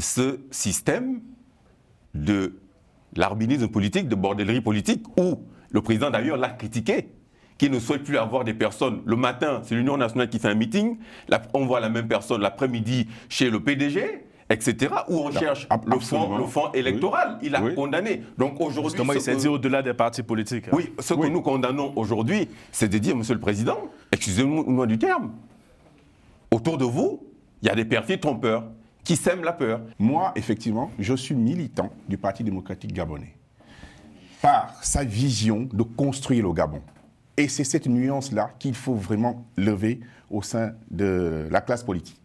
ce système de l'arbinisme politique, de bordellerie politique, où le président d'ailleurs l'a critiqué, qui ne souhaite plus avoir des personnes. Le matin, c'est l'Union nationale qui fait un meeting, on voit la même personne l'après-midi chez le PDG, etc., où on cherche le fonds électoral. Il a condamné. Donc aujourd'hui, justement, il s'est dit au-delà des partis politiques. Oui, ce que nous condamnons aujourd'hui, c'est de dire, Monsieur le Président, excusez-moi du terme, autour de vous, il y a des perfides trompeurs qui sèment la peur. Moi, effectivement, je suis militant du Parti démocratique gabonais, par sa vision de construire le Gabon. Et c'est cette nuance-là qu'il faut vraiment lever au sein de la classe politique.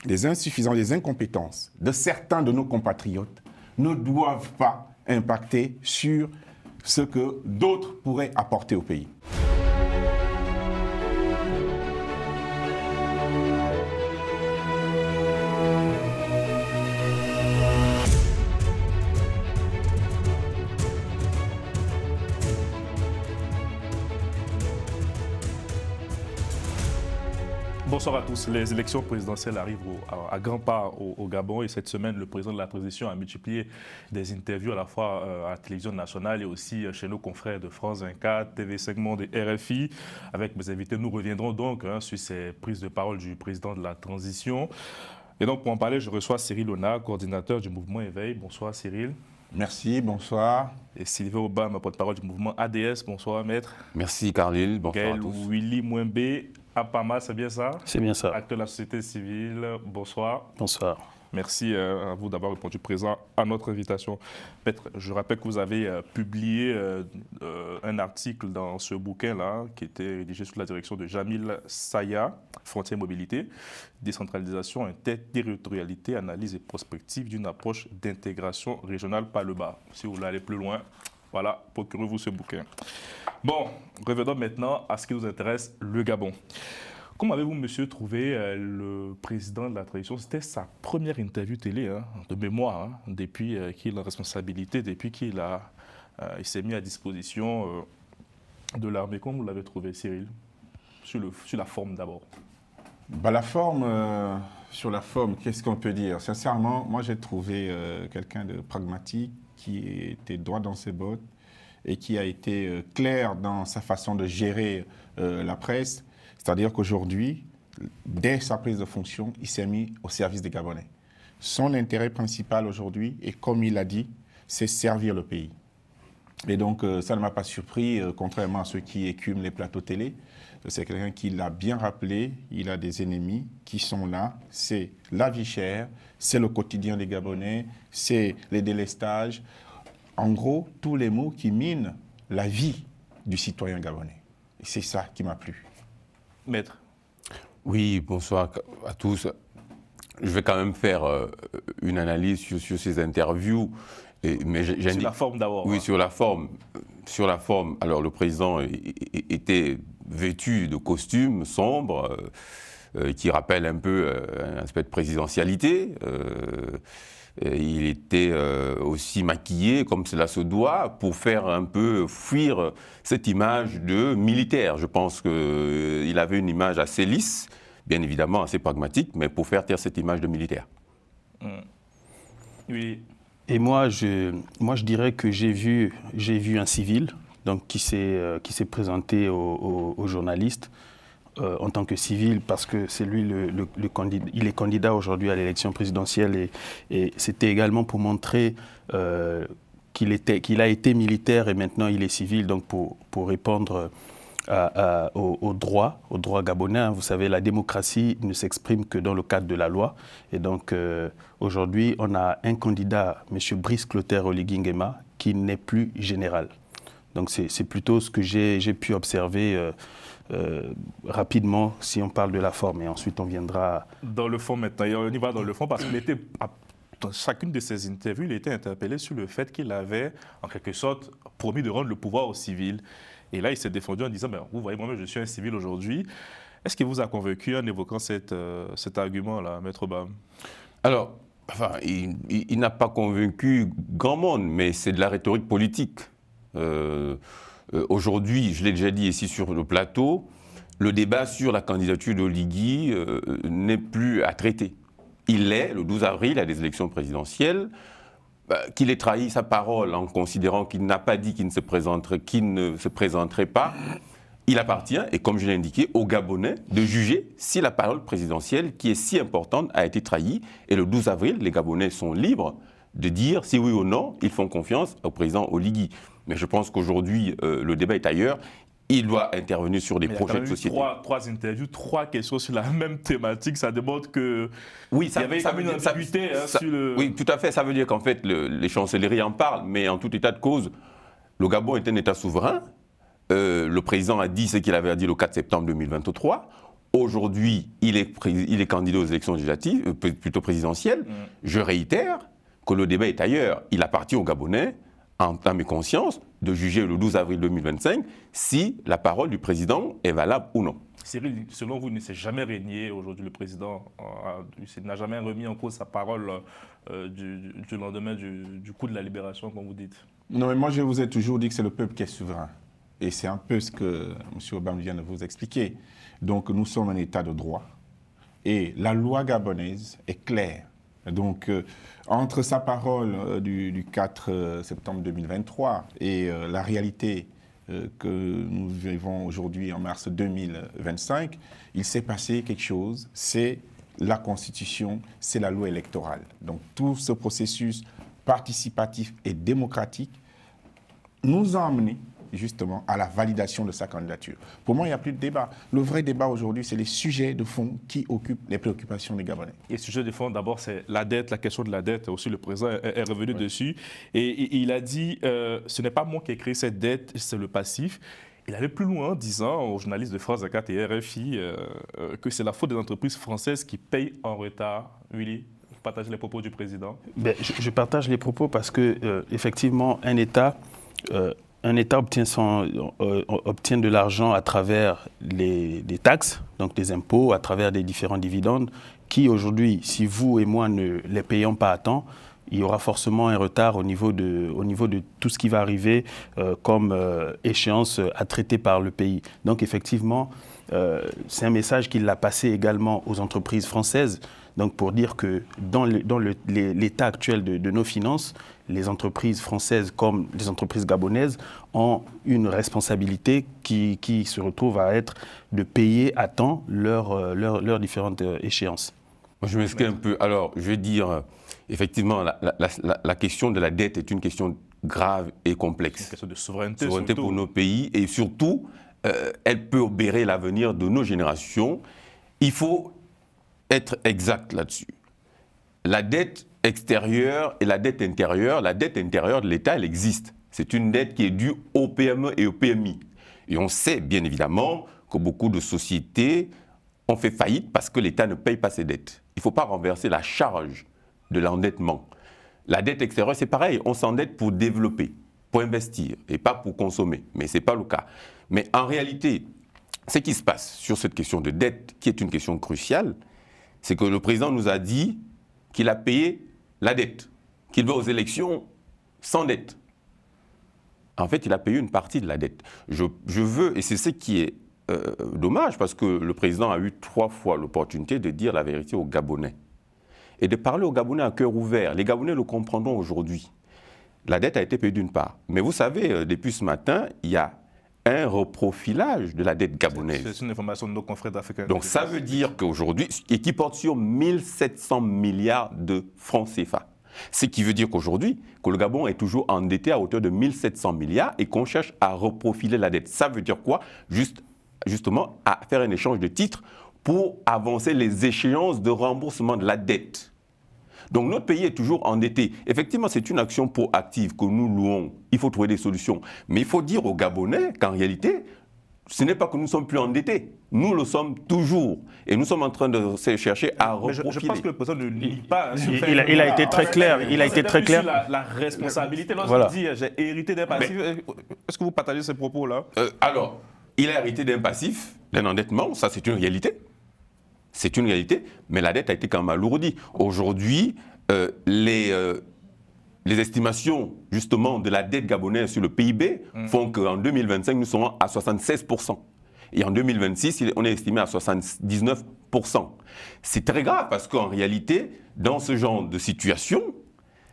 Les insuffisances, les incompétences de certains de nos compatriotes ne doivent pas impacter sur ce que d'autres pourraient apporter au pays. Bonsoir à tous. Les élections présidentielles arrivent à grands pas au Gabon et cette semaine, le président de la transition a multiplié des interviews à la fois à la télévision nationale et aussi chez nos confrères de France 24, TV5 Monde et RFI. Avec mes invités, nous reviendrons donc sur ces prises de parole du président de la transition. Et donc pour en parler, je reçois Cyril Ona, coordinateur du mouvement Éveil. Bonsoir Cyril. Merci, bonsoir. Et Sylvain Obama, porte-parole du mouvement ADS. Bonsoir maître. Merci Carlyle, bonsoir Gaël à tous. Willy Mwembe, APAMA, c'est bien ça? C'est bien ça. Acteur de la société civile, bonsoir. Bonsoir. Merci à vous d'avoir répondu présent à notre invitation. Maître, je rappelle que vous avez publié un article dans ce bouquin-là qui était rédigé sous la direction de Jamil Saya, Frontières Mobilité, décentralisation, interterritorialité, analyse et prospective d'une approche d'intégration régionale par le bas. Si vous voulez aller plus loin, voilà, procurez-vous ce bouquin. Bon, revenons maintenant à ce qui nous intéresse, le Gabon. Comment avez-vous, monsieur, trouvé le président de la transition? C'était sa première interview télé, de mémoire, depuis qu'il a la responsabilité, depuis qu'il s'est mis à disposition de l'armée. Comment vous l'avez trouvé, Cyril? Sur la forme d'abord. Sur la forme, qu'est-ce qu'on peut dire? Sincèrement, moi j'ai trouvé quelqu'un de pragmatique, qui était droit dans ses bottes et qui a été clair dans sa façon de gérer la presse. C'est-à-dire qu'aujourd'hui, dès sa prise de fonction, il s'est mis au service des Gabonais. Son intérêt principal aujourd'hui, et comme il l'a dit, c'est servir le pays. Et donc, ça ne m'a pas surpris, contrairement à ceux qui écument les plateaux télé. C'est quelqu'un qui l'a bien rappelé, il a des ennemis qui sont là. C'est la vie chère, c'est le quotidien des Gabonais, c'est les délestages. En gros, tous les mots qui minent la vie du citoyen gabonais. Et c'est ça qui m'a plu. Maître. Oui, bonsoir à tous. Je vais quand même faire une analyse sur ces interviews. Sur la forme d'abord. Oui, sur la forme. Sur la forme, alors le président était vêtu de costume sombre, qui rappelle un peu un aspect de présidentialité. Il était aussi maquillé, comme cela se doit, pour faire un peu fuir cette image de militaire. Je pense qu'il avait une image assez lisse, bien évidemment assez pragmatique, mais pour faire taire cette image de militaire. Oui. Et moi, je dirais que j'ai vu un civil donc, qui s'est présenté aux journalistes en tant que civil, parce que c'est lui le candidat, il est candidat aujourd'hui à l'élection présidentielle, et c'était également pour montrer qu'il a été militaire et maintenant il est civil, donc pour répondre au droit gabonais. Vous savez, la démocratie ne s'exprime que dans le cadre de la loi, et donc aujourd'hui on a un candidat, M. Brice Clotaire Oligui Nguema, qui n'est plus général. Donc c'est plutôt ce que j'ai pu observer rapidement, si on parle de la forme, et ensuite on viendra... Dans le fond maintenant, et on y va dans le fond, parce qu'il était, dans chacune de ses interviews, il était interpellé sur le fait qu'il avait, en quelque sorte, promis de rendre le pouvoir aux civils. Et là, il s'est défendu en disant, vous voyez, moi-même, je suis un civil aujourd'hui. Est-ce qu'il vous a convaincu en évoquant cet argument-là, Maître Bam? Alors, il n'a pas convaincu grand monde, mais c'est de la rhétorique politique. Aujourd'hui, je l'ai déjà dit ici sur le plateau, le débat sur la candidature d'Oligui n'est plus à traiter. il est, le 12 avril, à des élections présidentielles, qu'il ait trahi sa parole en considérant qu'il n'a pas dit qu'il ne se présenterait pas, il appartient, et comme je l'ai indiqué, aux Gabonais de juger si la parole présidentielle, qui est si importante, a été trahie. Et le 12 avril, les Gabonais sont libres de dire si oui ou non ils font confiance au président Oligui. Mais je pense qu'aujourd'hui, le débat est ailleurs. Il doit intervenir sur des projets de société. Trois interviews, 3 questions sur la même thématique, ça démontre que oui, il y avait une ambiguïté sur le... Oui, tout à fait. Ça veut dire qu'en fait, les chancelleries en parlent, mais en tout état de cause, le Gabon est un État souverain. Le président a dit ce qu'il avait dit le 4 septembre 2023. Aujourd'hui, il est candidat aux élections législatives, plutôt présidentielles. Je réitère que le débat est ailleurs. Il appartient aux Gabonais, en âme et conscience, de juger le 12 avril 2025 si la parole du président est valable ou non. Cyril, selon vous, il ne s'est jamais régné aujourd'hui, le président n'a jamais remis en cause sa parole du lendemain du coup de la libération, comme vous dites? Non, mais moi je vous ai toujours dit que c'est le peuple qui est souverain. Et c'est un peu ce que M. Obama vient de vous expliquer. Donc nous sommes un État de droit. Et la loi gabonaise est claire. Donc, entre sa parole du 4 septembre 2023 et la réalité que nous vivons aujourd'hui en mars 2025, il s'est passé quelque chose, c'est la Constitution, c'est la loi électorale. Donc, tout ce processus participatif et démocratique nous a amenés justement à la validation de sa candidature. Pour moi, il n'y a plus de débat. Le vrai débat aujourd'hui, c'est les sujets de fond qui occupent les préoccupations des Gabonais. Et le sujet de fond, d'abord, c'est la dette, la question de la dette. Aussi, le président est revenu dessus. Et il a dit, ce n'est pas moi qui ai créé cette dette, c'est le passif. Il allait plus loin en disant aux journalistes de France 24 et RFI que c'est la faute des entreprises françaises qui payent en retard. Willy, vous partagez les propos du président? Je partage les propos parce que, effectivement, un État obtient de l'argent à travers des taxes, donc des impôts, à travers des différents dividendes, qui aujourd'hui, si vous et moi ne les payons pas à temps, il y aura forcément un retard au niveau de tout ce qui va arriver comme échéance à traiter par le pays. Donc effectivement, c'est un message qu'il a passé également aux entreprises françaises, donc pour dire que dans l'état actuel de nos finances, les entreprises françaises comme les entreprises gabonaises ont une responsabilité qui se retrouve à être de payer à temps leurs différentes échéances. Moi, je m'excuse un peu. Alors, je vais dire, effectivement, la question de la dette est une question grave et complexe. Une question de souveraineté pour nos pays et surtout, elle peut obérer l'avenir de nos générations. Il faut être exact là-dessus. La dette extérieure et la dette intérieure de l'État, elle existe. C'est une dette qui est due au PME et au PMI. Et on sait bien évidemment que beaucoup de sociétés ont fait faillite parce que l'État ne paye pas ses dettes. Il ne faut pas renverser la charge de l'endettement. La dette extérieure, c'est pareil, on s'endette pour développer, pour investir et pas pour consommer. Mais ce n'est pas le cas. Mais en réalité, ce qui se passe sur cette question de dette, qui est une question cruciale, c'est que le président nous a dit qu'il a payé la dette, qu'il va aux élections sans dette. En fait, il a payé une partie de la dette. Je veux, et c'est ce qui est dommage, parce que le président a eu 3 fois l'opportunité de dire la vérité aux Gabonais. Et de parler aux Gabonais à cœur ouvert. Les Gabonais le comprendront aujourd'hui. La dette a été payée d'une part. Mais vous savez, depuis ce matin, il y a un reprofilage de la dette gabonaise. C'est une information de nos confrères africains. Donc ça veut dire qu'aujourd'hui, et qui porte sur 1700 milliards de francs CFA. Ce qui veut dire qu'aujourd'hui, que le Gabon est toujours endetté à hauteur de 1700 milliards et qu'on cherche à reprofiler la dette. Ça veut dire quoi? Justement, à faire un échange de titres pour avancer les échéances de remboursement de la dette. Donc notre pays est toujours endetté. Effectivement, c'est une action proactive que nous louons. Il faut trouver des solutions. Mais il faut dire aux Gabonais qu'en réalité, ce n'est pas que nous ne sommes plus endettés. Nous le sommes toujours. Et nous sommes en train de chercher à reprofiler. Je pense que le président ne nie pas. Il a été très clair. Il a été très clair. La responsabilité, lorsqu'il dit « j'ai hérité d'un passif », est-ce que vous partagez ces propos-là? Alors, il a hérité d'un passif, d'un endettement, ça c'est une réalité. C'est une réalité, mais la dette a été quand même alourdie. Aujourd'hui, les estimations justement de la dette gabonaise sur le PIB font qu'en 2025, nous serons à 76%. Et en 2026, on est estimé à 79%. 30%. C'est très grave parce qu'en réalité, dans ce genre de situation,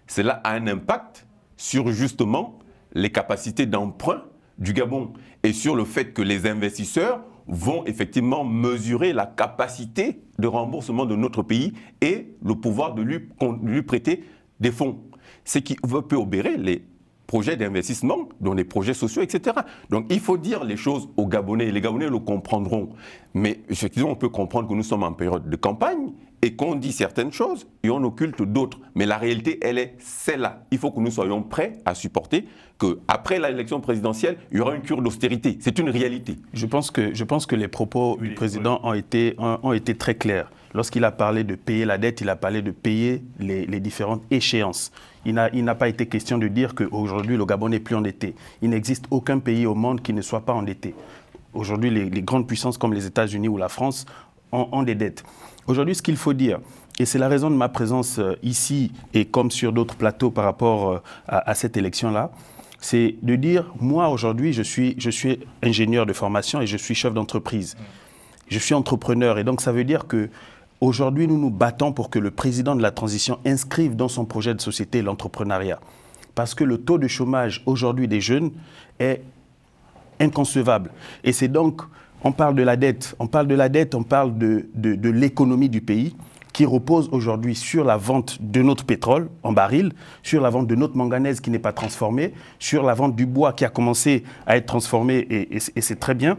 cela a un impact sur justement les capacités d'emprunt du Gabon et sur le fait que les investisseurs vont effectivement mesurer la capacité de remboursement de notre pays et le pouvoir de lui prêter des fonds. Ce qui peut obérer les projets d'investissement, dont les projets sociaux, etc. Donc il faut dire les choses aux Gabonais, et les Gabonais le comprendront. Mais effectivement, on peut comprendre que nous sommes en période de campagne et qu'on dit certaines choses et on occulte d'autres. Mais la réalité, elle est celle-là. Il faut que nous soyons prêts à supporter qu'après l'élection présidentielle, il y aura une cure d'austérité. C'est une réalité. Je pense que les propos du président ont été très clairs. Lorsqu'il a parlé de payer la dette, il a parlé de payer les différentes échéances. Il n'a pas été question de dire qu'aujourd'hui, le Gabon n'est plus endetté. Il n'existe aucun pays au monde qui ne soit pas endetté. Aujourd'hui, les grandes puissances comme les États-Unis ou la France ont des dettes. Aujourd'hui, ce qu'il faut dire, et c'est la raison de ma présence ici et comme sur d'autres plateaux par rapport à cette élection-là, c'est de dire, moi aujourd'hui, je suis ingénieur de formation et je suis chef d'entreprise. Je suis entrepreneur et donc ça veut dire que aujourd'hui, nous nous battons pour que le président de la transition inscrive dans son projet de société l'entrepreneuriat. Parce que le taux de chômage aujourd'hui des jeunes est inconcevable. Et c'est donc, on parle de la dette, on parle de l'économie du pays qui repose aujourd'hui sur la vente de notre pétrole en baril, sur la vente de notre manganèse qui n'est pas transformée, sur la vente du bois qui a commencé à être transformé et c'est très bien.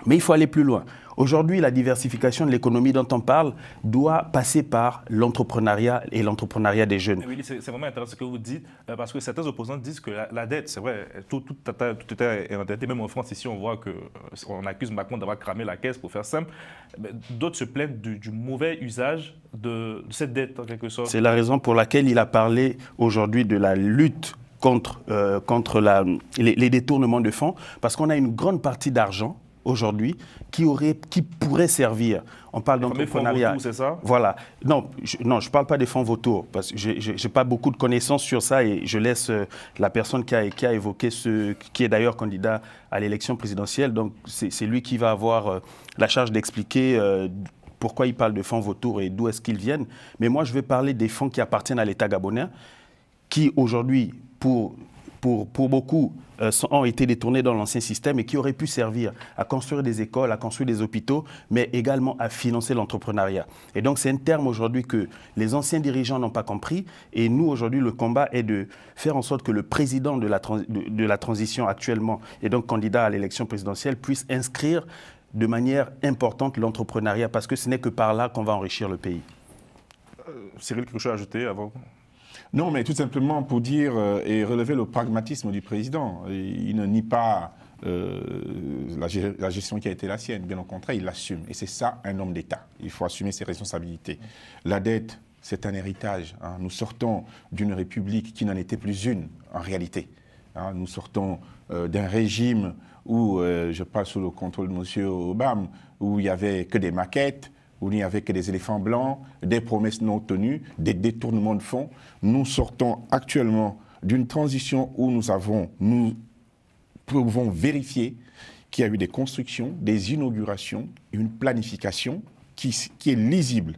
Mais il faut aller plus loin. Aujourd'hui, la diversification de l'économie dont on parle doit passer par l'entrepreneuriat et l'entrepreneuriat des jeunes. Oui, c'est vraiment intéressant ce que vous dites, parce que certains opposants disent que la dette, c'est vrai, tout est endetté. Même en France, ici, on voit qu'on accuse Macron d'avoir cramé la caisse, pour faire simple. D'autres se plaignent du mauvais usage de cette dette, en quelque sorte. C'est la raison pour laquelle il a parlé aujourd'hui de la lutte contre les détournements de fonds, parce qu'on a une grande partie d'argent aujourd'hui qui pourrait servir. On parle d'entrepreneuriat. C'est ça? Voilà. Non, je ne parle pas des fonds vautours parce que je n'ai pas beaucoup de connaissances sur ça et je laisse la personne qui a évoqué qui est d'ailleurs candidat à l'élection présidentielle. Donc c'est lui qui va avoir la charge d'expliquer pourquoi il parle de fonds vautours et d'où est-ce qu'ils viennent. Mais moi, je vais parler des fonds qui appartiennent à l'État gabonais qui aujourd'hui, pour beaucoup, ont été détournés dans l'ancien système et qui auraient pu servir à construire des écoles, à construire des hôpitaux, mais également à financer l'entrepreneuriat. Et donc, c'est un terme aujourd'hui que les anciens dirigeants n'ont pas compris. Et nous, aujourd'hui, le combat est de faire en sorte que le président de la transition actuellement, et donc candidat à l'élection présidentielle, puisse inscrire de manière importante l'entrepreneuriat, parce que ce n'est que par là qu'on va enrichir le pays. Cyril, quelque chose à ajouter avant ? Non, mais tout simplement pour dire et relever le pragmatisme du président. Il ne nie pas la gestion qui a été la sienne. Bien au contraire, il l'assume. Et c'est ça, un homme d'État. Il faut assumer ses responsabilités. La dette, c'est un héritage. Hein. Nous sortons d'une république qui n'en était plus une, en réalité. Hein. Nous sortons d'un régime où, je parle sous le contrôle de M. Obama, où il n'y avait que des maquettes, où il n'y avait que des éléphants blancs, des promesses non tenues, des détournements de fonds. Nous sortons actuellement d'une transition où nous pouvons vérifier qu'il y a eu des constructions, des inaugurations, une planification qui est lisible.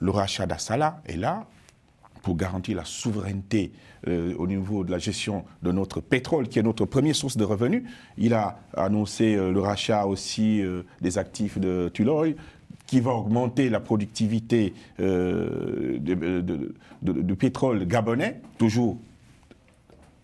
Le rachat d'Assala est là pour garantir la souveraineté au niveau de la gestion de notre pétrole, qui est notre première source de revenus. Il a annoncé le rachat aussi des actifs de Tullow, qui va augmenter la productivité du pétrole gabonais, toujours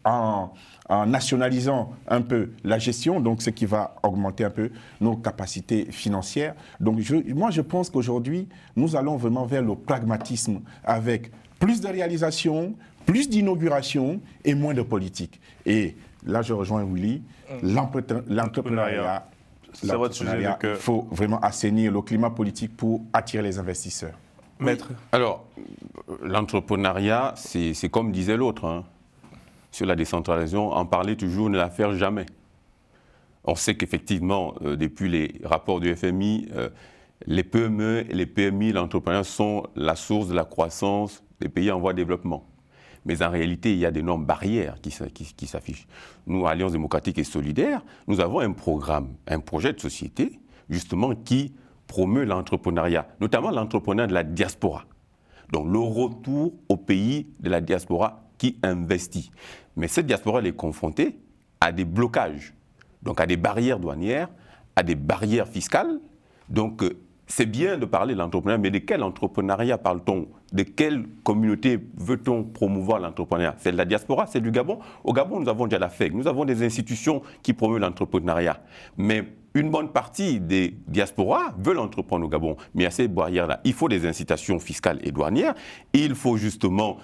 en nationalisant un peu la gestion, donc ce qui va augmenter un peu nos capacités financières. Donc moi je pense qu'aujourd'hui, nous allons vraiment vers le pragmatisme avec plus de réalisation, plus d'inauguration et moins de politique. Et là je rejoins Willy, l'entrepreneuriat. Il faut vraiment assainir le climat politique pour attirer les investisseurs. Maître. Alors, l'entrepreneuriat, c'est comme disait l'autre, hein, sur la décentralisation, en parler toujours, ne la faire jamais. On sait qu'effectivement, depuis les rapports du FMI, les PME et les PMI, l'entrepreneuriat sont la source de la croissance des pays en voie de développement. Mais en réalité, il y a d'énormes barrières qui s'affichent. Nous, Alliance démocratique et solidaire, nous avons un programme, un projet de société, justement, qui promeut l'entrepreneuriat, notamment l'entrepreneuriat de la diaspora. Donc le retour au pays de la diaspora qui investit. Mais cette diaspora, elle est confrontée à des blocages, donc à des barrières douanières, à des barrières fiscales. Donc c'est bien de parler de l'entrepreneuriat, mais de quel entrepreneuriat parle-t-on? De quelle communauté veut-on promouvoir l'entrepreneuriat? C'est de la diaspora, c'est du Gabon. Au Gabon, nous avons déjà la FEC, nous avons des institutions qui promeuvent l'entrepreneuriat. Mais une bonne partie des diasporas veulent entreprendre au Gabon. Mais à ces barrières-là, il faut des incitations fiscales et douanières. Et il faut justement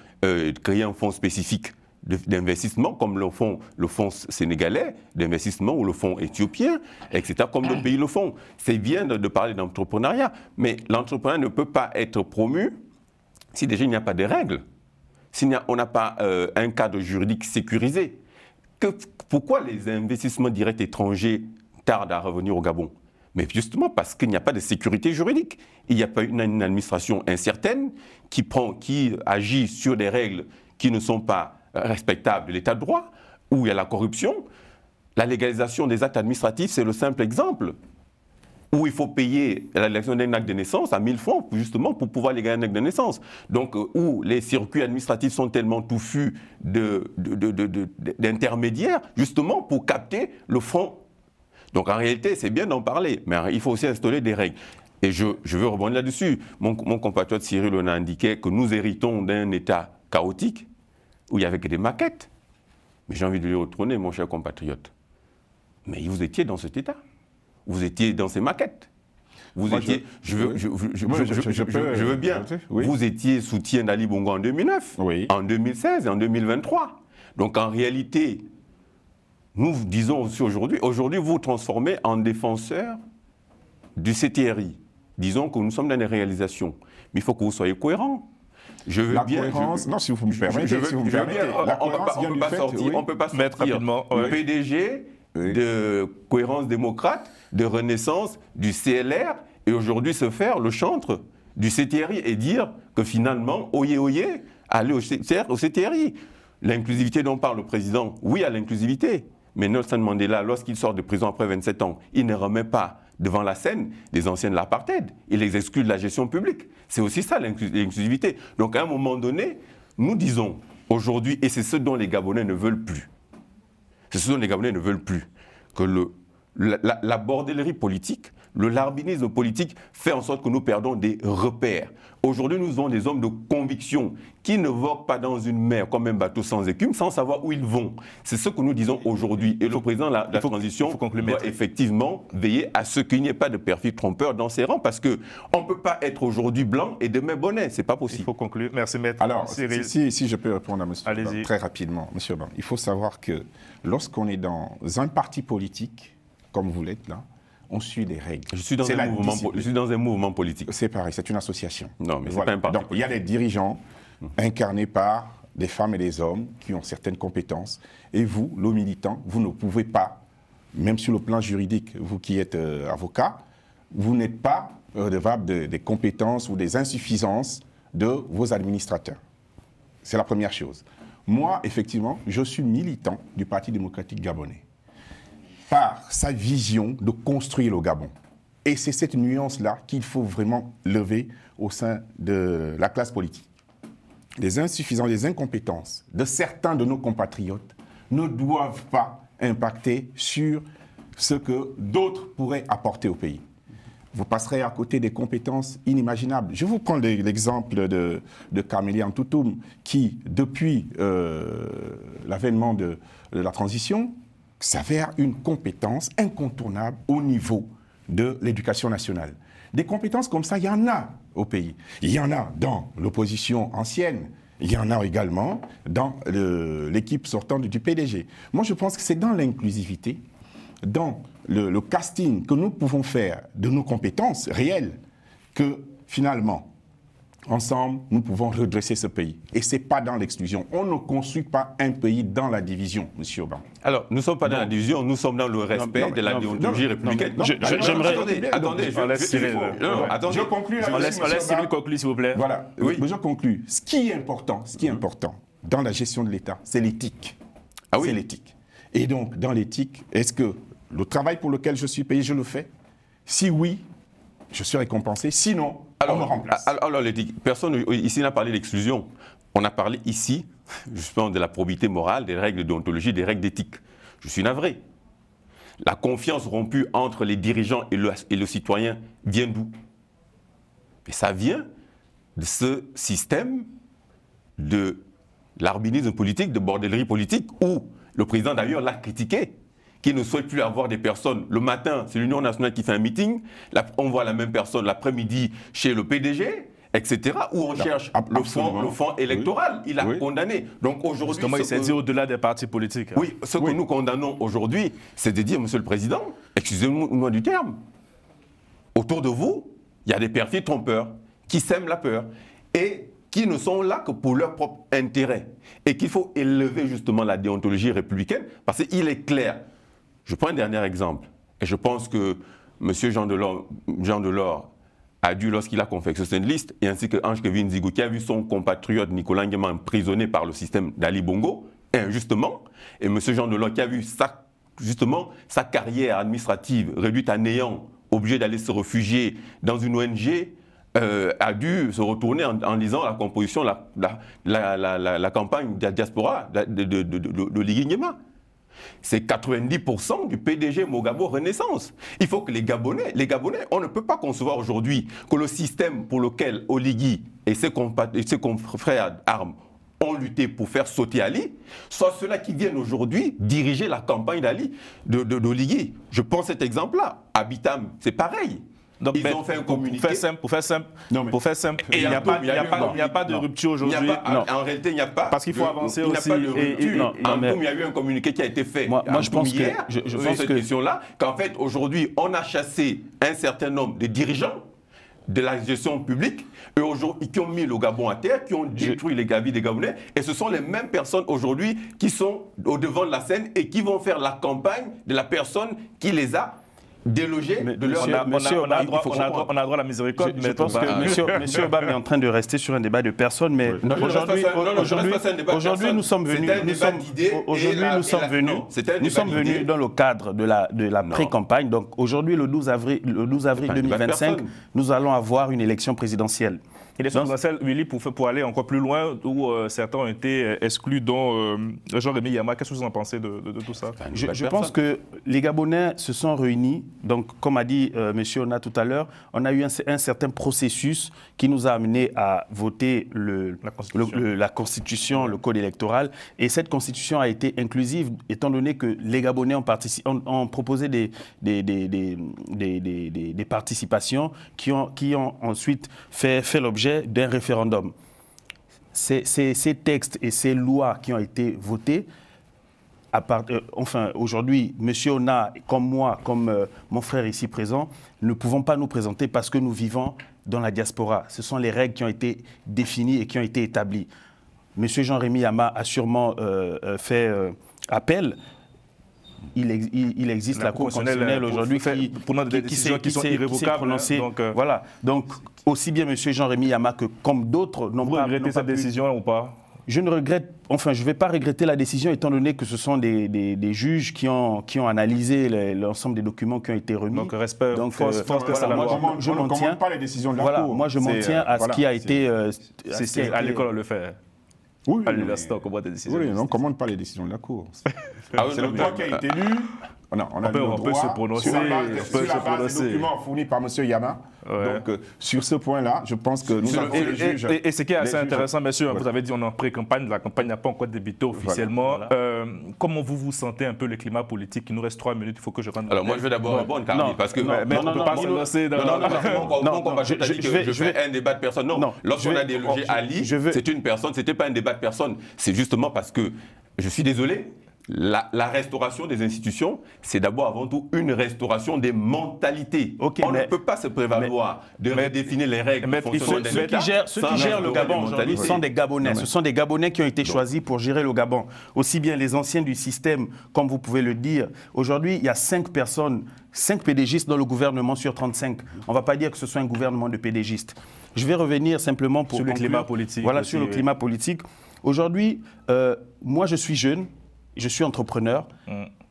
créer un fonds spécifique d'investissement, comme le fonds sénégalais d'investissement ou le fonds éthiopien, etc., comme d'autres pays le font. C'est bien de parler d'entrepreneuriat, mais l'entrepreneuriat ne peut pas être promu si déjà il n'y a pas de règles, si on n'a pas un cadre juridique sécurisé. Pourquoi les investissements directs étrangers tardent à revenir au Gabon? Mais justement parce qu'il n'y a pas de sécurité juridique. Il n'y a pas une administration incertaine qui agit sur des règles qui ne sont pas respectables de l'état de droit, où il y a la corruption. La légalisation des actes administratifs, c'est le simple exemple, où il faut payer la légalisation d'un acte de naissance à 1000 francs, justement, pour pouvoir légaliser un acte de naissance. Donc, où les circuits administratifs sont tellement touffus d'intermédiaires, justement, pour capter le fonds. Donc, en réalité, c'est bien d'en parler, mais il faut aussi instaurer des règles. Et je veux rebondir là-dessus. Mon compatriote Cyril on a indiqué que nous héritons d'un État chaotique, où il n'y avait que des maquettes. Mais j'ai envie de lui retourner, mon cher compatriote. Mais vous étiez dans cet État. Vous étiez dans ces maquettes. Vous étiez, je veux bien. Oui. Vous étiez soutien d'Ali Bongo en 2009, oui. En 2016 et en 2023. Donc en réalité, nous disons aussi aujourd'hui, vous vous transformez en défenseur du CTRI. Disons que nous sommes dans les réalisations. Mais il faut que vous soyez cohérents. Je veux bien. Non, si vous me permettez. On ne peut pas sortir le PDG de Cohérence démocrate, de Renaissance, du CLR, et aujourd'hui se faire le chantre du CTRI et dire que finalement, oyez, allez au CTRI. L'inclusivité dont parle le président, oui à l'inclusivité, mais Nelson Mandela, lorsqu'il sort de prison après 27 ans, il ne remet pas devant la scène des anciens de l'apartheid. Il les exclut de la gestion publique. C'est aussi ça l'inclusivité. Donc à un moment donné, nous disons aujourd'hui, et c'est ce dont les Gabonais ne veulent plus, c'est ce dont les Gabonais ne veulent plus, que la bordellerie politique, le larbinisme politique fait en sorte que nous perdons des repères. Aujourd'hui, nous avons des hommes de conviction qui ne voguent pas dans une mer comme un bateau sans écume, sans savoir où ils vont. C'est ce que nous disons aujourd'hui. Et le président de la transition doit effectivement veiller à ce qu'il n'y ait pas de perfide trompeur dans ses rangs, parce qu'on ne peut pas être aujourd'hui blanc et demain bonnet. Ce n'est pas possible. Il faut conclure. Merci, maître. Alors, si je peux répondre à M. Ban, très rapidement. M. Ban, il faut savoir que lorsqu'on est dans un parti politique, comme vous l'êtes là, on suit des règles. Je suis dans un mouvement politique. C'est pareil, c'est une association. Non, mais voilà. C'est pas un parti. Donc, il y a des dirigeants incarnés par des femmes et des hommes qui ont certaines compétences. Et vous, le militant, vous ne pouvez pas, même sur le plan juridique, vous qui êtes avocat, vous n'êtes pas redevable des compétences ou des insuffisances de vos administrateurs. C'est la première chose. Moi, effectivement, je suis militant du Parti démocratique gabonais, par sa vision de construire le Gabon. Et c'est cette nuance-là qu'il faut vraiment lever au sein de la classe politique. Les insuffisances, les incompétences de certains de nos compatriotes ne doivent pas impacter sur ce que d'autres pourraient apporter au pays. Vous passerez à côté des compétences inimaginables. Je vous prends l'exemple de Camélia Ntoutoum, qui, depuis l'avènement de la transition, s'avère une compétence incontournable au niveau de l'éducation nationale. Des compétences comme ça, il y en a au pays. Il y en a dans l'opposition ancienne. Il y en a également dans l'équipe sortante du PDG. Moi, je pense que c'est dans l'inclusivité, dans le casting que nous pouvons faire de nos compétences réelles que, finalement, ensemble, nous pouvons redresser ce pays. Et ce n'est pas dans l'exclusion. On ne construit pas un pays dans la division, M. Ban. Alors, nous ne sommes pas dans la division, nous sommes dans le respect de la déontologie républicaine. Attendez, je conclue. On laisse Cyril conclure, s'il vous plaît. Voilà, oui. Je conclue. Ce qui est important dans la gestion de l'État, c'est l'éthique. Ah oui. C'est l'éthique. Et donc, dans l'éthique, est-ce que le travail pour lequel je suis payé, je le fais? Si oui, je suis récompensé, sinon on me remplace. Alors personne ici n'a parlé d'exclusion. On a parlé ici, justement, de la probité morale, des règles de déontologie, des règles d'éthique. Je suis navré. La confiance rompue entre les dirigeants et le citoyen vient d'où? Et ça vient de ce système de l'arbinisme politique, de bordellerie politique, où le président d'ailleurs l'a critiqué, qui ne souhaite plus avoir des personnes. Le matin, c'est l'Union nationale qui fait un meeting, on voit la même personne l'après-midi chez le PDG, etc., où on cherche le fonds électoral. Il a condamné. Donc aujourd'hui, justement, il s'est dit au-delà des partis politiques. Oui, ce que nous condamnons aujourd'hui, c'est de dire, Monsieur le Président, excusez-moi du terme, autour de vous, il y a des perfides trompeurs qui sèment la peur et qui ne sont là que pour leur propre intérêt. Et qu'il faut élever justement la déontologie républicaine, parce qu'il est clair. Je prends un dernier exemple, et je pense que M. Jean Delors a dû, lorsqu'il a confectionné une liste, et ainsi que Ange-Kevin Zigou, qui a vu son compatriote Nicolas Nguema emprisonné par le système d'Ali Bongo, injustement, et M. Jean Delors qui a vu sa carrière administrative réduite à néant, obligé d'aller se réfugier dans une ONG, a dû se retourner en lisant la composition, la campagne de la diaspora de Ligui Nguema. C'est 90% du PDG Mogabo Renaissance. Il faut que les Gabonais, on ne peut pas concevoir aujourd'hui que le système pour lequel Oligui et ses confrères d'armes ont lutté pour faire sauter Ali, soit ceux-là qui viennent aujourd'hui diriger la campagne d'Ali, d'Oligui. Je prends cet exemple-là. Abitam, c'est pareil. Donc, ils ont fait un communiqué. Pour faire simple, il n'y a pas de rupture aujourd'hui. En réalité, il n'y a pas. Parce qu'il faut avancer aussi. Il n'y a pas de rupture. Il y a eu un communiqué qui a été fait moi je pense hier que, je sur pense cette que... question-là, qu'en fait, aujourd'hui, on a chassé un certain nombre de dirigeants de la gestion publique et aujourd'hui, qui ont mis le Gabon à terre, qui ont détruit les vies des Gabonais. Et ce sont les mêmes personnes aujourd'hui qui sont au devant de la scène et qui vont faire la campagne de la personne qui les a délogés de leur... On a droit à la miséricorde. Je pense que M. Obama est en train de rester sur un débat de personnes, mais aujourd'hui nous sommes venus dans le cadre de la pré-campagne. Donc aujourd'hui, le 12 avril 2025, nous allons avoir une élection présidentielle. Élection présidentielle, Willy, pour aller encore plus loin, où certains ont été exclus, dont Jean-Rémy Yama. Qu'est-ce que vous en pensez de tout ça? Je pense que les Gabonais se sont réunis. Donc, comme a dit M. Ona tout à l'heure, on a eu un certain processus qui nous a amené à voter la Constitution, le Code électoral. Et cette Constitution a été inclusive, étant donné que les Gabonais ont proposé des participations qui ont ensuite fait l'objet d'un référendum. Ces textes et ces lois qui ont été votés, aujourd'hui, M. Ona, comme moi, comme mon frère ici présent, ne pouvons pas nous présenter parce que nous vivons dans la diaspora. Ce sont les règles qui ont été définies et qui ont été établies. M. Jean-Rémy Yama a sûrement fait appel. Il existe la Cour constitutionnelle aujourd'hui qui s'est prononcée. Voilà. Donc, aussi bien M. Jean-Rémy Yama que comme d'autres n'ont pas... Vous regrettez cette décision ou pas? Je ne regrette, je ne vais pas regretter la décision étant donné que ce sont des juges qui ont analysé l'ensemble des documents qui ont été remis. Donc, respect, force je ne commande pas les décisions de la Cour. Moi, je m'en tiens à ce qui a été... à l'école, on le fait. Oui, à l'université, on commande des décisions. Oui, on ne commande pas les décisions de la Cour. C'est le droit qui a été lu. On peut se prononcer. Sur la base des documents fournis par M. Yama. Ouais. Donc, sur ce point-là, je pense que nous avons les juges. Et ce qui est assez intéressant, monsieur, vous avez dit on est en pré-campagne, la campagne n'a pas encore débuté officiellement. Voilà. Comment vous vous sentez un peu le climat politique? Il nous reste 3 minutes, il faut que je rende. Alors, moi, je vais d'abord répondre, Carmi, parce que. Mais on ne peut pas se lancer dans. Je fais un débat de personne. Non, lorsqu'on a délogé Ali, c'est une personne, c'était pas un débat de personne. C'est justement parce que, je suis désolé, la restauration des institutions, c'est d'abord avant tout une restauration des mentalités. On ne peut pas se prévaloir de redéfinir les règles. Ceux qui gèrent le Gabon aujourd'hui sont des Gabonais. Ce sont des Gabonais qui ont été choisis pour gérer le Gabon. Aussi bien les anciens du système, comme vous pouvez le dire. Aujourd'hui, il y a 5 personnes, 5 PDGistes dans le gouvernement sur 35. On ne va pas dire que ce soit un gouvernement de PDGistes. Je vais revenir simplement pour sur le climat politique. Voilà, sur le climat politique. Aujourd'hui, moi je suis jeune. je suis entrepreneur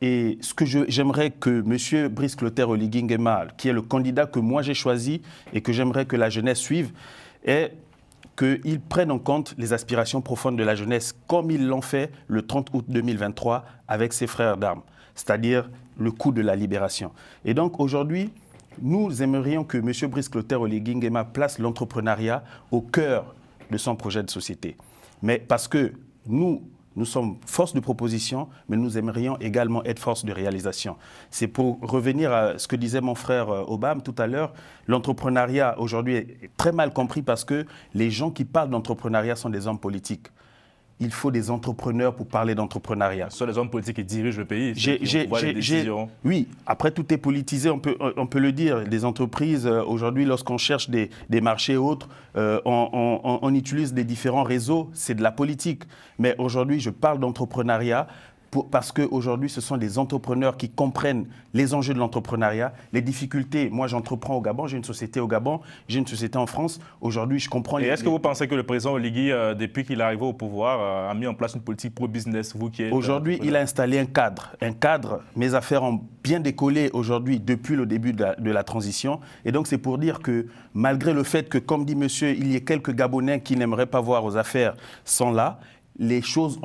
et ce que j'aimerais que M. Brice Clotaire Oligui Nguema, qui est le candidat que moi j'ai choisi et que j'aimerais que la jeunesse suive, est qu'ils prennent en compte les aspirations profondes de la jeunesse comme ils l'ont fait le 30 août 2023 avec ses frères d'armes, c'est-à-dire le coup de la libération. Et donc aujourd'hui, nous aimerions que M. Brice Clotaire Oligui Nguema place l'entrepreneuriat au cœur de son projet de société. Mais parce que nous sommes force de proposition, mais nous aimerions également être force de réalisation. C'est pour revenir à ce que disait mon frère Obama tout à l'heure, l'entrepreneuriat aujourd'hui est très mal compris parce que les gens qui parlent d'entrepreneuriat sont des hommes politiques. Il faut des entrepreneurs pour parler d'entrepreneuriat. Ce sont les hommes politiques qui dirigent le pays, qui voient les décisions. Oui, après tout est politisé, on peut le dire. Les entreprises, aujourd'hui, lorsqu'on cherche des marchés autres, on utilise des différents réseaux, c'est de la politique. Mais aujourd'hui, je parle d'entrepreneuriat parce qu'aujourd'hui, ce sont des entrepreneurs qui comprennent les enjeux de l'entrepreneuriat, les difficultés. Moi, j'entreprends au Gabon, j'ai une société au Gabon, j'ai une société en France. Aujourd'hui, je comprends... Et est-ce que vous pensez que le président Oligui, depuis qu'il est arrivé au pouvoir, a mis en place une politique pro-business, vous qui êtes... Aujourd'hui, il a installé un cadre. Mes affaires ont bien décollé aujourd'hui depuis le début de la transition. Et donc, c'est pour dire que malgré le fait que, comme dit monsieur, il y ait quelques Gabonais qui n'aimeraient pas voir aux affaires sont là, les choses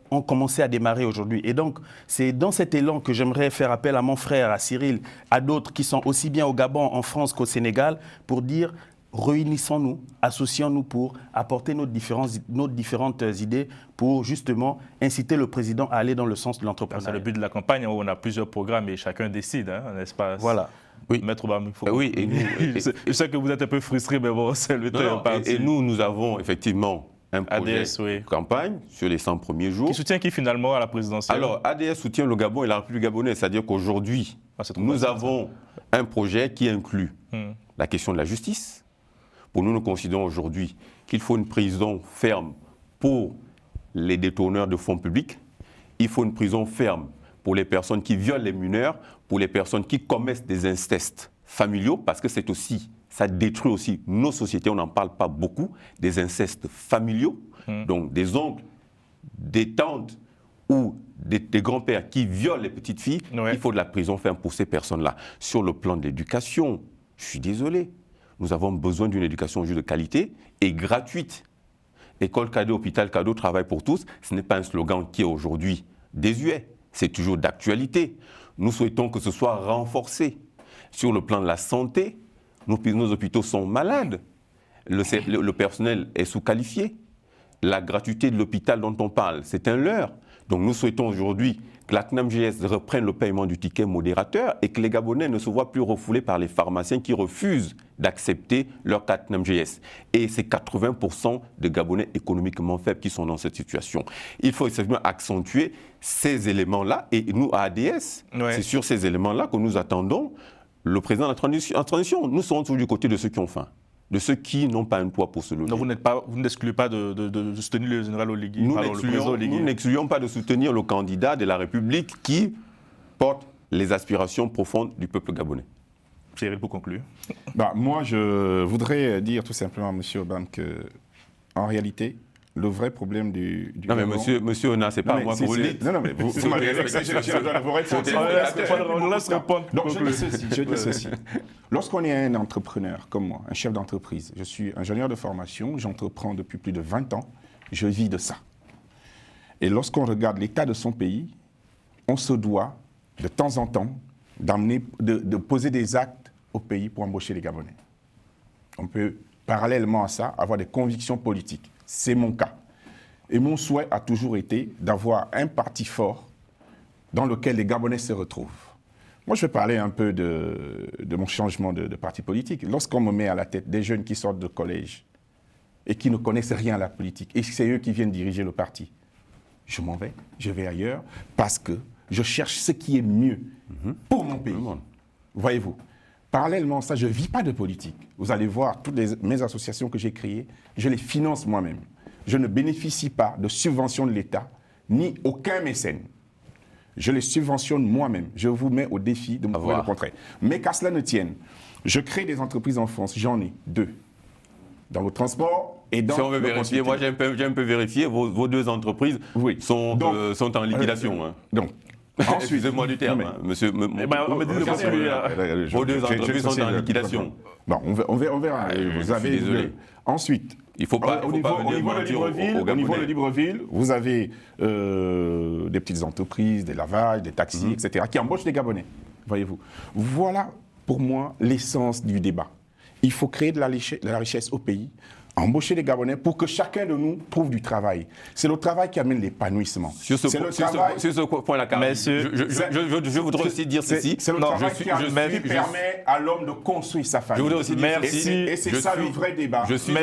ont commencé à démarrer aujourd'hui. Et donc, c'est dans cet élan que j'aimerais faire appel à mon frère, à Cyril, à d'autres qui sont aussi bien au Gabon, en France qu'au Sénégal, pour dire, réunissons-nous, associons-nous pour apporter nos différentes idées pour justement inciter le président à aller dans le sens de l'entrepreneuriat. C'est le but de la campagne où on a plusieurs programmes et chacun décide, n'est-ce pas? Voilà. Oui. Maître Obama, il faut... Oui, et nous, je sais que vous êtes un peu frustré, mais bon, c'est le temps parti. Et nous avons effectivement un projet de campagne sur les 100 premiers jours. Qui soutient qui finalement à la présidentielle? Alors, ADS soutient le Gabon et la République gabonaise, c'est-à-dire qu'aujourd'hui, nous avons un projet qui inclut la question de la justice. Pour nous considérons aujourd'hui qu'il faut une prison ferme pour les détourneurs de fonds publics. Il faut une prison ferme pour les personnes qui violent les mineurs, pour les personnes qui commettent des incestes familiaux, parce que c'est aussi... ça détruit aussi nos sociétés, on n'en parle pas beaucoup, des incestes familiaux, donc des oncles, des tantes ou des grands-pères qui violent les petites filles. Il faut de la prison ferme pour ces personnes-là. Sur le plan de l'éducation, je suis désolé, nous avons besoin d'une éducation juste de qualité et gratuite. École cadeau, hôpital cadeau, travail pour tous, ce n'est pas un slogan qui est aujourd'hui désuet, c'est toujours d'actualité. Nous souhaitons que ce soit renforcé. Sur le plan de la santé, nos hôpitaux sont malades, le personnel est sous-qualifié. La gratuité de l'hôpital dont on parle, c'est un leurre. Donc nous souhaitons aujourd'hui que la CNAMGS reprenne le paiement du ticket modérateur et que les Gabonais ne se voient plus refoulés par les pharmaciens qui refusent d'accepter leur carte CNAMGS. Et c'est 80% de Gabonais économiquement faibles qui sont dans cette situation. Il faut effectivement accentuer ces éléments-là et nous, à ADS, c'est sur ces éléments-là que nous attendons le président de la transition. Nous sommes toujours du côté de ceux qui ont faim, de ceux qui n'ont pas un toit pour se lever. Donc vous n'excluez pas de soutenir le général Oligui? Nous n'excluons pas de soutenir le candidat de la République qui porte les aspirations profondes du peuple gabonais. Cyril, pour conclure. Moi, je voudrais dire tout simplement à M. Obama qu'en réalité, le vrai problème du non, mais Gabon... monsieur Ona, c'est pas moi que vous le dites. Non, mais vous m'avez vexé, je dois vous répondre. Donc, je dis ceci. Lorsqu'on est un entrepreneur comme moi, un chef d'entreprise, je suis ingénieur de formation, j'entreprends depuis plus de 20 ans, je vis de ça. Et lorsqu'on regarde l'état de son pays, on se doit, de temps en temps, de poser des actes au pays pour embaucher les Gabonais. On peut, parallèlement à ça, avoir des convictions politiques. C'est mon cas. Et mon souhait a toujours été d'avoir un parti fort dans lequel les Gabonais se retrouvent. Moi, je vais parler un peu de mon changement de parti politique. Lorsqu'on me met à la tête des jeunes qui sortent de collège et qui ne connaissent rien à la politique, et c'est eux qui viennent diriger le parti, je m'en vais, je vais ailleurs, parce que je cherche ce qui est mieux pour mon pays. Voyez-vous, parallèlement à ça, je ne vis pas de politique. Vous allez voir, toutes mes associations que j'ai créées, je les finance moi-même. Je ne bénéficie pas de subventions de l'État, ni aucun mécène. Je les subventionne moi-même. Je vous mets au défi de me prouver le contraire. Mais qu'à cela ne tienne, je crée des entreprises en France, j'en ai 2. Dans le transport Et si on veut vérifier, moi j'ai un peu vérifié, vos deux entreprises sont en liquidation. Donc, excusez-moi du terme, monsieur. Vos deux entreprises sont en liquidation. Bon, on verra. Vous avez. Désolé. Ensuite, il faut pas au niveau de Libreville, vous avez des petites entreprises, des lavages, des taxis, etc., qui embauchent des Gabonais. Voyez-vous. Voilà, pour moi, l'essence du débat. Il faut créer de la richesse au pays, embaucher des Gabonais pour que chacun de nous trouve du travail. C'est le travail qui amène l'épanouissement. Sur ce point-là, je voudrais aussi dire ceci. C'est le travail qui permet à l'homme de construire sa famille. Je voudrais aussi dire ceci. Et c'est ça le vrai débat. Je suis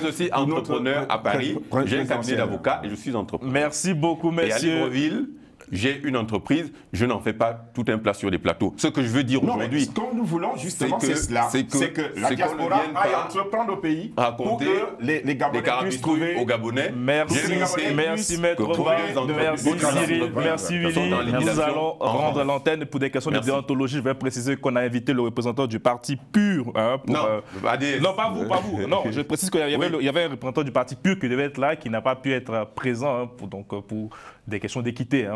aussi entrepreneur à Paris. J'ai un cabinet d'avocat et je suis entrepreneur. Merci beaucoup, monsieur. Et à Libreville, j'ai une entreprise, je n'en fais pas tout un plat sur des plateaux. Ce que je veux dire aujourd'hui... Ce que nous voulons justement, c'est cela. C'est que la diaspora aille entreprendre au pays pour que les Gabonais puissent trouver... aux Gabonais. Merci Maître Ba, merci Cyril, merci Willy. Nous allons rendre l'antenne pour des questions de déontologie. Je vais préciser qu'on a invité le représentant du parti PUR. Non, pas vous. Non, je précise qu'il y avait un représentant du parti PUR qui devait être là, qui n'a pas pu être présent pour des questions d'équité.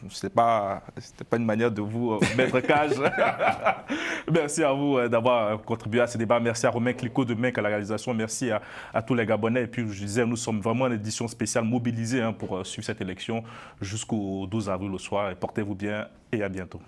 C'était pas une manière de vous mettre cage. Merci à vous d'avoir contribué à ce débat. Merci à Romain Clicquot de MEC à la réalisation. Merci à tous les Gabonais. Et puis, je disais, nous sommes vraiment en édition spéciale mobilisée pour suivre cette élection jusqu'au 12 avril au soir. Et portez-vous bien et à bientôt.